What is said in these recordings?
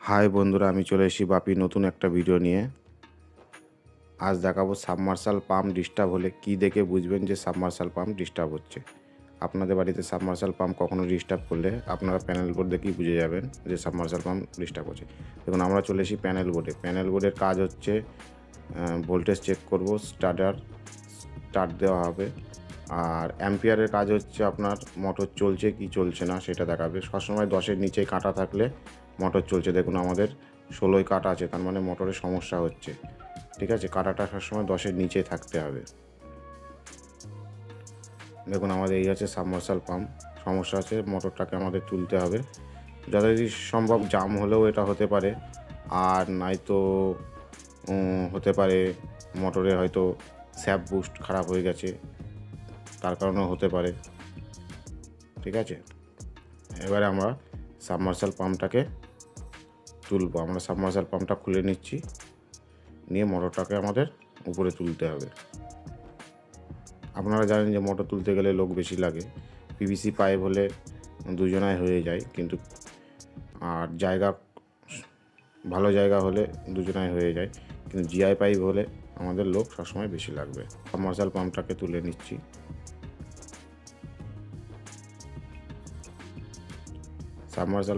High বন্ধুরা, আমি চলে এসেছি বাপি নতুন একটা ভিডিও নিয়ে। আজ দেখাবো সাবমার্শাল পাম্প ডিস্টার্ব হলে কি দেখে বুঝবেন যে সাবমার্শাল পাম্প ডিস্টার্ব হচ্ছে। আপনাদের বাড়িতে সাবমার্শাল পাম্প কখনো ডিস্টার্ব করলে আপনারা প্যানেল বোর্ড দেখেই বুঝে যাবেন যে সাবমার্শাল পাম্প ডিস্টার্ব হচ্ছে। দেখুন, আমরা চলে এসেছি প্যানেল বোর্ডে। প্যানেল বোর্ডের কাজ হচ্ছে ভোল্টেজ চেক করব, স্টার্ট দেওয়া হবে। আর অ্যাম্পিয়ারের কাজ হচ্ছে আপনার মোটর চলছে কি চলছে না সেটা দেখাবে। সবসময় 10-এর নিচে কাটা থাকলে মোটর চলছে। দেখুন, আমাদের 16 কাটা আছে, তার মানে মোটরের সমস্যা হচ্ছে। ঠিক আছে, কাটাটা সবসময় 10-এর নিচে থাকতে হবে। দেখুন, আমাদের এই আছে সাবমার্শাল পাম্প, সমস্যা আছে, মোটরটাকে আমাদের তুলতে হবে। যতদিন সম্ভব জাম হলেও এটা হতে পারে, আর নয়তো হতে পারে মোটরে হয়তো স্যাপ বুস্ট খারাপ হয়ে গেছে, তার কারণেও হতে পারে। ঠিক আছে, এবারে আমরা সাবমার্শাল পাম্পটাকে তুলব। আমরা সাবমার্শাল পাম্পটা খুলে নিচ্ছি, নিয়ে মোটরটাকে আমাদের উপরে তুলতে হবে। আপনারা জানেন যে মোটর তুলতে গেলে লোক বেশি লাগে। পিভিসি পাইপ হলে দুজনায় হয়ে যায়, কিন্তু আর ভালো জায়গা হলে দুজনায় হয়ে যায়, কিন্তু জিআই পাইপ হলে আমাদের লোক সবসময় বেশি লাগবে। সাবমার্শাল পাম্পটাকে তুলে নিচ্ছি।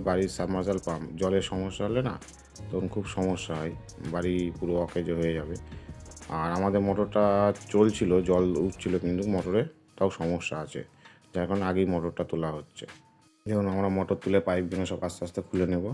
বাড়ির সাবমার্শাল পাম্প জলের সমস্যা হলে না, তখন খুব সমস্যা হয়, বাড়ি পুরো অকেজ হয়ে যাবে। আর আমাদের মোটরটা চলছিল, জল উঠছিল, কিন্তু মোটরে তাও সমস্যা আছে, যার কারণে আগেই মোটরটা তোলা হচ্ছে। যেমন আমরা মোটর তুলে পাইপগুলো সব আস্তে আস্তে খুলে নেব।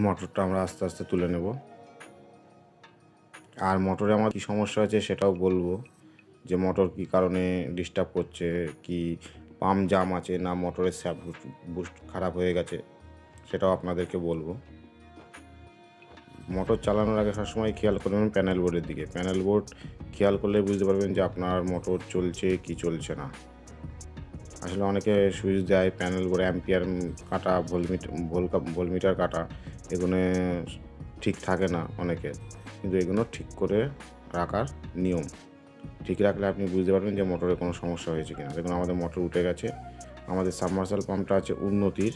মোটরটা আমরা আস্তে আস্তে তুলে নেব। আর মোটরে আমার কী সমস্যা আছে সেটাও বলবো, যে মোটর কী কারণে ডিস্টার্ব করছে, কি পাম্প জাম আছে না মোটরের স্যাপ বুস্ট খারাপ হয়ে গেছে, সেটাও আপনাদেরকে বলবো। মোটর চালানোর আগে সবসময় খেয়াল করবেন প্যানেল বোর্ডের দিকে। প্যানেল বোর্ড খেয়াল করলে বুঝতে পারবেন যে আপনার মোটর চলছে কি চলছে না। আসলে অনেকে সুইচ দেয়, প্যানেল বোর্ডে অ্যাম্পিয়ার কাটা, ভোল্টমিটার কাটা, এগুলো ঠিক থাকে না অনেকের, কিন্তু এগুলো ঠিক করে রাখার নিয়ম। ঠিক রাখলে আপনি বুঝতে পারবেন যে মোটরে কোনো সমস্যা হয়েছে কিনা। দেখুন, আমাদের মোটর উঠে গেছে। আমাদের সাবমার্শাল পাম্পটা আছে উন্নতির।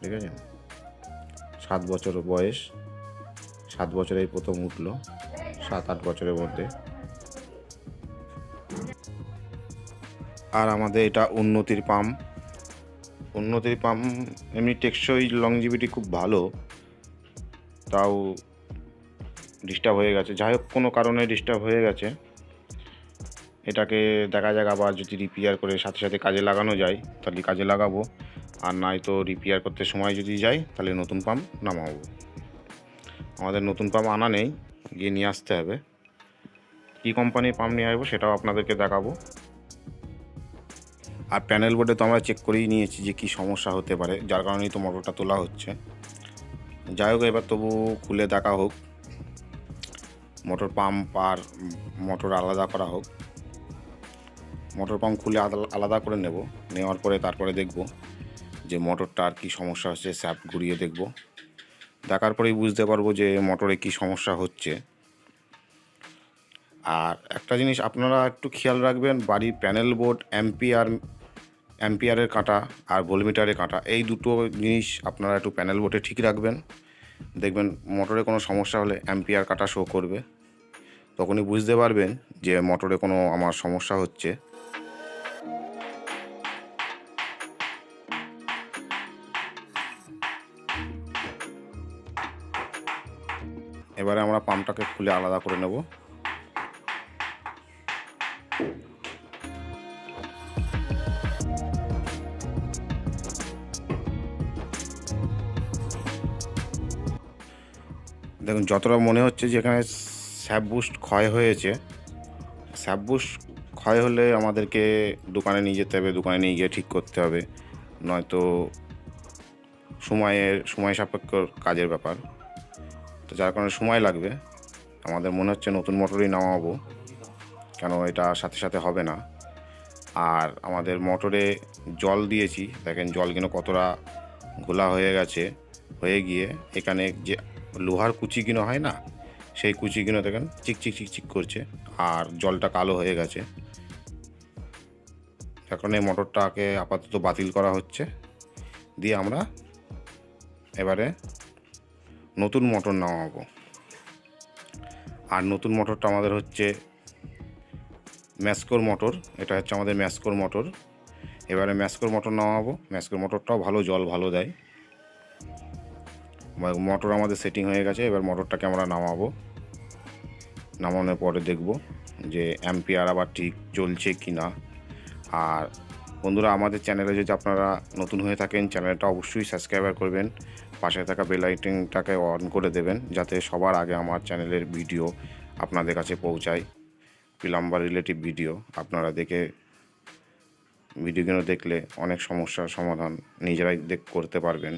ঠিক আছে, 7 বছর বয়স, 7 বছরেই প্রথম উঠলো, 7-8 বছরের মধ্যে। আর আমাদের এটা উন্নতির পাম্প। এমনি টেকসই, লংজিভিটি খুব ভালো, তাও ডিস্টার্ব হয়ে গেছে। যাই হোক, কোনো কারণে ডিস্টার্ব হয়ে গেছে, এটাকে দেখা যাক আবার যদি রিপেয়ার করে সাথে সাথে কাজে লাগানো যায় তাহলে কাজে লাগাবো, আর নয়তো রিপেয়ার করতে সময় যদি যাই তাহলে নতুন পাম্প নামাবো। আমাদের নতুন পাম্প আনা নেই, গিয়ে নিয়ে আসতে হবে। কী কোম্পানির পাম্প নিয়ে আসবো সেটাও আপনাদেরকে দেখাবো। আর প্যানেল বোর্ডে তো আমরা চেক করেই নিয়েছি যে কী সমস্যা হতে পারে, যার কারণেই তো মোটরটা তোলা হচ্ছে। যাই হোক, এবার তবু খুলে দেখা হোক, মোটর পাম্প আর মোটর আলাদা করা হোক। মোটর পাম্প খুলে আলাদা করে নেওয়ার পরে তারপরে দেখব যে মোটরটার কী সমস্যা হচ্ছে, শ্যাফট ঘুরিয়ে দেখব। দেখার পরেই বুঝতে পারবো যে মোটরে কী সমস্যা হচ্ছে। আর একটা জিনিস আপনারা একটু খেয়াল রাখবেন, বাড়ির প্যানেল বোর্ড, অ্যাম্পিয়ারের কাঁটা আর ভোল্টমিটারের কাঁটা, এই দুটো জিনিস আপনারা একটু প্যানেল বোর্ডে ঠিক রাখবেন। দেখবেন মোটরে কোনো সমস্যা হলে অ্যাম্পিয়ার কাঁটা শো করবে, তখনই বুঝতে পারবেন যে মোটরে কোনো আমার সমস্যা হচ্ছে। এবারে আমরা পাম্পটাকে খুলে আলাদা করে নেব। দেখুন, যতটা মনে হচ্ছে যে এখানে স্যাপ বুস্ট ক্ষয় হয়েছে। স্যাপ বুস্ট ক্ষয় হলে আমাদেরকে দোকানে নিয়ে যেতে হবে, দোকানে নিয়ে গিয়ে ঠিক করতে হবে, নয়তো সময় সাপেক্ষ কাজের ব্যাপার, তো যার কারণে সময় লাগবে। আমাদের মনে হচ্ছে নতুন মোটরই নামাবো, কেন এটা সাথে সাথে হবে না। আর আমাদের মোটরে জল দিয়েছি, দেখেন জল কিন্তু কতটা ঘোলা হয়ে গেছে, হয়ে গিয়ে এখানে যে লোহার কুচিগুলো হয় না, সেই কুচিগুলো দেখেন চিকচিক চিকচিক করছে আর জলটা কালো হয়ে গেছে। এখন এই মোটরটাকে আপাতত বাতিল করা হচ্ছে, দিয়ে আমরা এবারে নতুন মোটর নামাবো। আর নতুন মোটরটা আমাদের হচ্ছে ম্যাসকোর মোটর, এটা হচ্ছে আমাদের ম্যাসকোর মোটর। এবারে ম্যাসকোর মোটর নামাবো। ম্যাসকোর মোটরটাও ভালো, জল ভালো দেয়। মোটর আমাদের সেটিং হয়ে গেছে, এবার মোটরটাকে আমরা নামাবো। নামানোর পরে দেখব যে অ্যাম্পিয়ার আবার ঠিক চলছে কি না। আর বন্ধুরা, আমাদের চ্যানেলে যদি আপনারা নতুন হয়ে থাকেন, চ্যানেলটা অবশ্যই সাবস্ক্রাইব করবেন, পাশে থাকা বেল আইকনটাকে অন করে দেবেন, যাতে সবার আগে আমার চ্যানেলের ভিডিও আপনাদের কাছে পৌঁছায়। প্লাম্বার রিলেটিভ ভিডিও আপনারা দেখে ভিডিওগুলো দেখলে অনেক সমস্যার সমাধান নিজেরাই করতে পারবেন।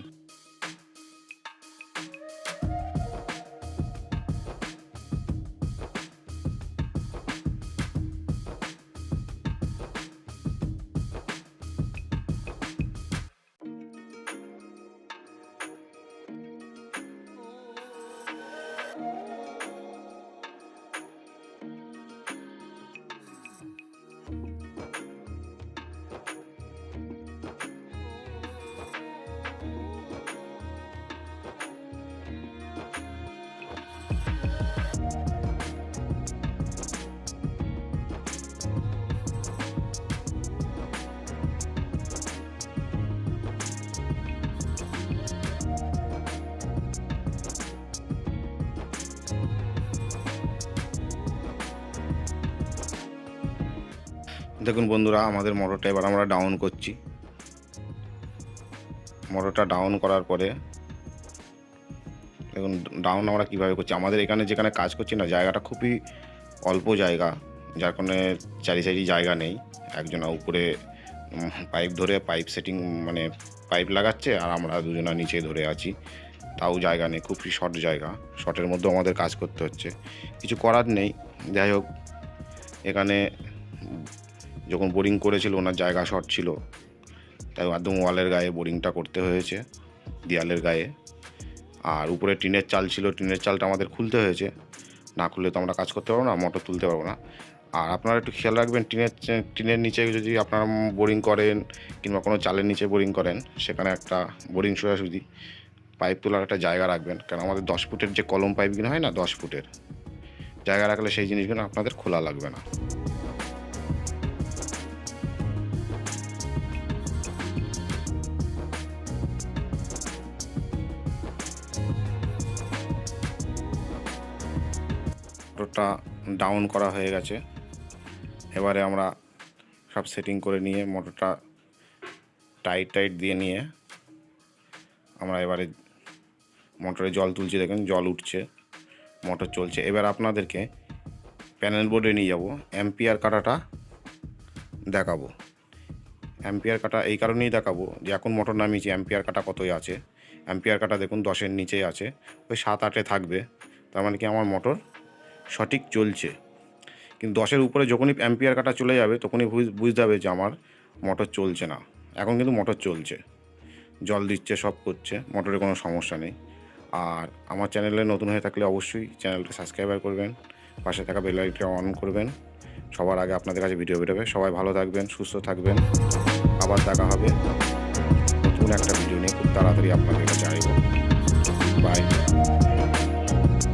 দেখুন বন্ধুরা, আমাদের মোটরটা এবার আমরা ডাউন করছি। মোটরটা ডাউন করার পরে দেখুন ডাউন আমরা কীভাবে করছি। আমাদের এখানে যেখানে কাজ করছি না, জায়গাটা খুবই অল্প জায়গা, যার কারণে চারি সাইডে জায়গা নেই। একজনা উপরে পাইপ ধরে পাইপ সেটিং মানে পাইপ লাগাচ্ছে, আর আমরা দুজনা নিচে ধরে আছি, তাও জায়গা নেই, খুবই শর্ট জায়গা। শর্টের মধ্যেও আমাদের কাজ করতে হচ্ছে, কিছু করার নেই। যাই হোক, এখানে যখন বোরিং করেছিল ওনার জায়গা শর্ট ছিল, তাই একদম ওয়ালের গায়ে বোরিংটা করতে হয়েছে, দেয়ালের গায়ে। আর উপরে টিনের চাল ছিল, টিনের চালটা আমাদের খুলতে হয়েছে, না খুললে তো আমরা কাজ করতে পারবো না, মোটর তুলতে পারবো না। আর আপনারা একটু খেয়াল রাখবেন, টিনের নিচে যদি আপনারা বোরিং করেন কিংবা কোনো চালের নিচে বোরিং করেন, সেখানে একটা বোরিং সোজাসুজি পাইপ তোলার একটা জায়গা রাখবেন। কারণ আমাদের 10 ফুটের যে কলম পাইপগুলো হয় না, 10 ফুটের জায়গা রাখলে সেই জিনিসগুলো আপনাদের খোলা লাগবে না। মোটরটা ডাউন করা হয়ে গেছে, এবারে আমরা সব সেটিং করে নিয়ে মোটরটা টাইট দিয়ে নিয়ে আমরা এবারে মোটরে জল তুলছি। দেখেন জল উঠছে, মোটর চলছে। এবার আপনাদেরকে প্যানেল বোর্ডে নিয়ে যাব, অ্যাম্পিয়ার কাটাটা দেখাবো। অ্যাম্পিয়ার কাটা এই কারণেই দেখাবো যে এখন মোটর নামিয়েছি, অ্যাম্পিয়ার কাটা কতই আছে। অ্যাম্পিয়ার কাটা দেখুন 10-এর নিচেই আছে, ওই 7-8-এ থাকবে। তার মানে কি আমার মোটর সঠিক চলছে। কিন্তু 10-এর উপরে যখনই অ্যাম্পিয়ার কাটা চলে যাবে, তখনই বুঝতে হবে যে আমার মোটর চলছে না। এখন কিন্তু মোটর চলছে, জল দিচ্ছে, সব করছে, মোটরে কোনো সমস্যা নেই। আর আমার চ্যানেলে নতুন হয়ে থাকলে অবশ্যই চ্যানেলটা সাবস্ক্রাইব করবেন, পাশে থাকা বেল আইকনটা অন করবেন, সবার আগে আপনাদের কাছে ভিডিও বেরোবে। সবাই ভালো থাকবেন, সুস্থ থাকবেন, আবার দেখা হবে নতুন একটা ভিডিও নিয়ে খুব তাড়াতাড়ি আপনাদের কাছে আসবো। বাই।